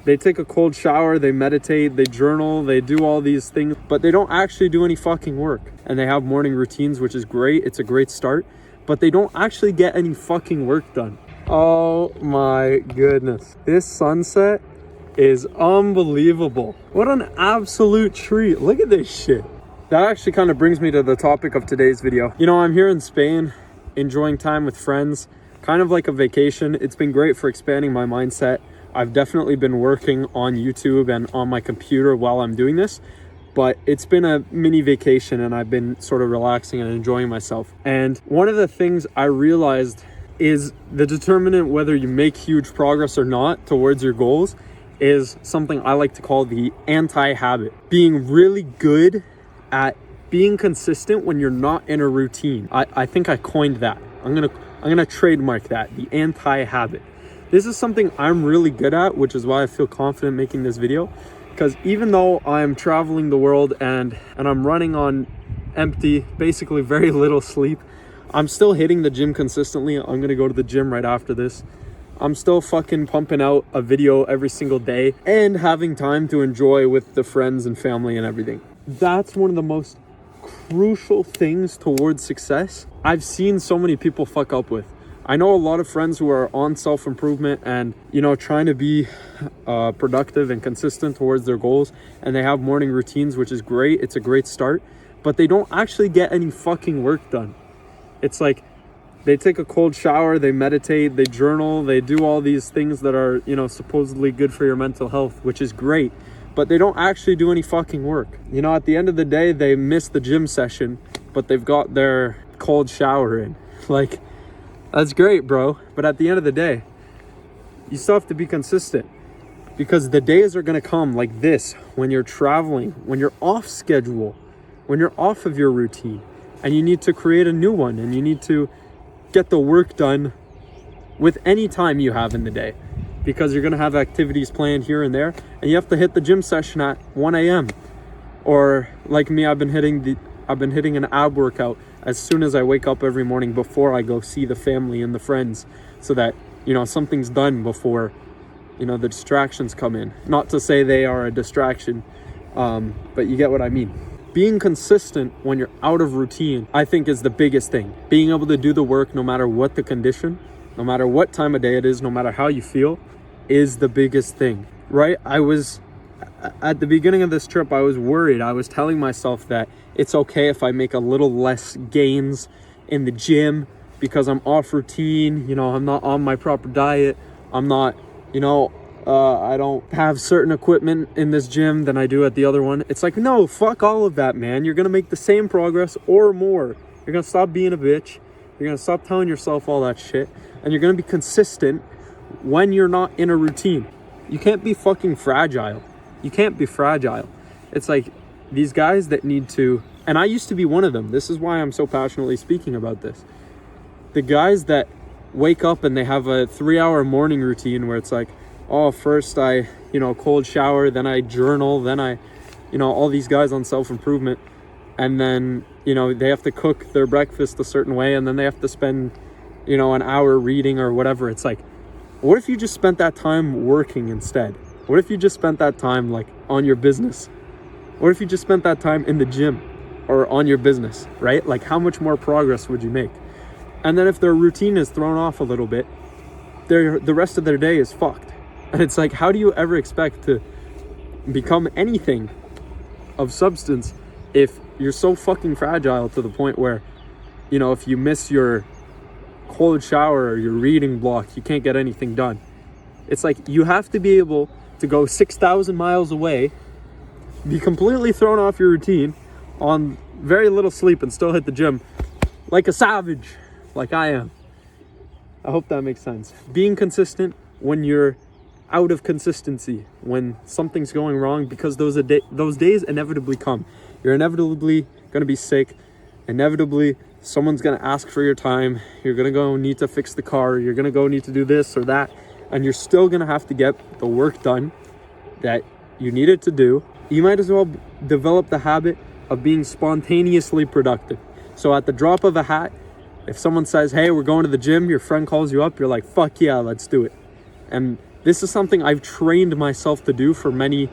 they take a cold shower, they meditate, they journal, they do all these things, but they don't actually do any fucking work. And they have morning routines, which is great. It's a great start, but they don't actually get any fucking work done. Oh my goodness. This sunset is unbelievable. What an absolute treat. Look at this shit. That actually kind of brings me to the topic of today's video. You know, I'm here in Spain, enjoying time with friends, kind of like a vacation. It's been great for expanding my mindset. I've definitely been working on YouTube and on my computer while I'm doing this, but it's been a mini vacation and I've been sort of relaxing and enjoying myself. And one of the things I realized is the determinant whether you make huge progress or not towards your goals is something I like to call the anti-habit. Being really good at being consistent when you're not in a routine. I think I coined that. I'm gonna trademark that, the anti-habit. This is something I'm really good at, which is why I feel confident making this video. Because even though I'm traveling the world and I'm running on empty, basically very little sleep, I'm still hitting the gym consistently. I'm gonna go to the gym right after this. I'm still fucking pumping out a video every single day and having time to enjoy with the friends and family and everything. That's one of the most crucial things towards success I've seen so many people fuck up with. I know a lot of friends who are on self-improvement and, you know, trying to be productive and consistent towards their goals, and they have morning routines, which is great. It's a great start, but they don't actually get any fucking work done. It's like they take a cold shower, they meditate, they journal, they do all these things that are, you know, supposedly good for your mental health, which is great, but they don't actually do any fucking work. You know, at the end of the day, they miss the gym session, but they've got their cold shower in. Like, that's great, bro. But at the end of the day, you still have to be consistent, because the days are going to come like this when you're traveling, when you're off schedule, when you're off of your routine, and you need to create a new one, and you need to get the work done with any time you have in the day, because you're going to have activities planned here and there, and you have to hit the gym session at 1 a.m. Or like me, I've been hitting an ab workout as soon as I wake up every morning before I go see the family and the friends, so that, you know, something's done before, you know, the distractions come in. Not to say they are a distraction, but you get what I mean. Being consistent when you're out of routine, I think, is the biggest thing. Being able to do the work no matter what the condition, no matter what time of day it is, no matter how you feel, is the biggest thing, right? At the beginning of this trip, I was worried. I was telling myself that it's okay if I make a little less gains in the gym because I'm off routine, you know, I'm not on my proper diet, I'm not, you know, I don't have certain equipment in this gym than I do at the other one. It's like, no, fuck all of that, man. You're gonna make the same progress or more. You're gonna stop being a bitch. You're gonna stop telling yourself all that shit, and you're gonna be consistent when you're not in a routine. You can't be fucking fragile. You can't be fragile. It's like these guys that need to, and I used to be one of them. This is why I'm so passionately speaking about this. The guys that wake up and they have a 3-hour morning routine where it's like, oh, first I, you know, cold shower, then I journal, then I, you know, all these guys on self-improvement, and then, you know, they have to cook their breakfast a certain way, and then they have to spend, you know, an hour reading or whatever. It's like, what if you just spent that time working instead? What if you just spent that time like on your business? What if you just spent that time in the gym or on your business, right? Like, how much more progress would you make? And then if their routine is thrown off a little bit, the rest of their day is fucked. And it's like, how do you ever expect to become anything of substance if you're so fucking fragile to the point where, you know, if you miss your cold shower or your reading block, you can't get anything done. It's like, you have to be able to go 6,000 miles away, be completely thrown off your routine, on very little sleep, and still hit the gym like a savage, like I am. I hope that makes sense. Being consistent when you're out of consistency, when something's going wrong, because those days inevitably come. You're inevitably going to be sick. Inevitably, someone's going to ask for your time. You're going to go need to fix the car. You're going to go need to do this or that. And you're still going to have to get the work done that you needed to do. You might as well develop the habit of being spontaneously productive. So at the drop of a hat, if someone says, hey, we're going to the gym, your friend calls you up, you're like, fuck yeah, let's do it. And This is something I've trained myself to do for many,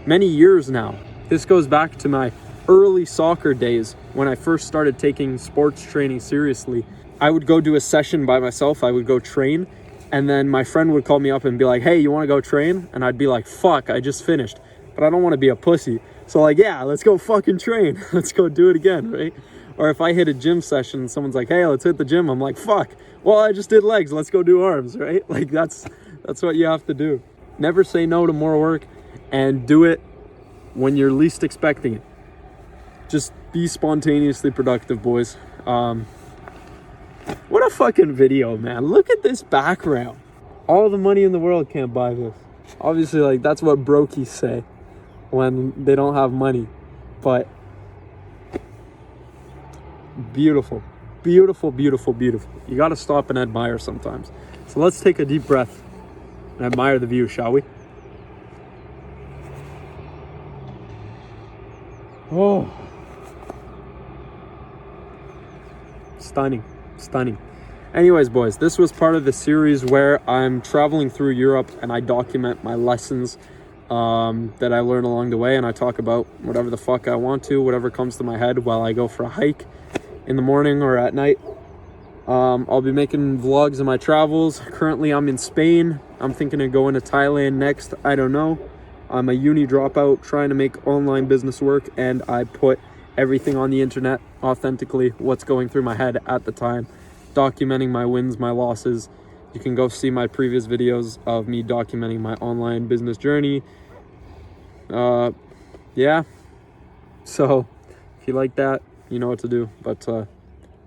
many years now. This goes back to my early soccer days when I first started taking sports training seriously. I would go do a session by myself. I would go train, and then my friend would call me up and be like, hey, you want to go train? And I'd be like, fuck, I just finished, but I don't want to be a pussy. So like, yeah, let's go fucking train. Let's go do it again, right? Or if I hit a gym session and someone's like, hey, let's hit the gym, I'm like, fuck, well, I just did legs, let's go do arms, right? Like that's what you have to do. Never say no to more work, and do it when you're least expecting it. Just be spontaneously productive, boys. What a fucking video, man. Look at this background. All the money in the world can't buy this. Obviously, like, that's what brokies say when they don't have money. But beautiful, beautiful, beautiful, beautiful. You got to stop and admire sometimes. So let's take a deep breath and admire the view, shall we? Oh, stunning, stunning. Anyways, boys, this was part of the series where I'm traveling through Europe and I document my lessons that I learn along the way, and I talk about whatever the fuck I want to, whatever comes to my head while I go for a hike in the morning or at night. I'll be making vlogs of my travels. Currently, I'm in Spain. I'm thinking of going to Thailand next. I don't know. I'm a uni dropout trying to make online business work, and I put everything on the internet authentically, what's going through my head at the time, documenting my wins, my losses. You can go see my previous videos of me documenting my online business journey. Yeah. So if you like that, you know what to do. But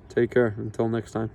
take care until next time.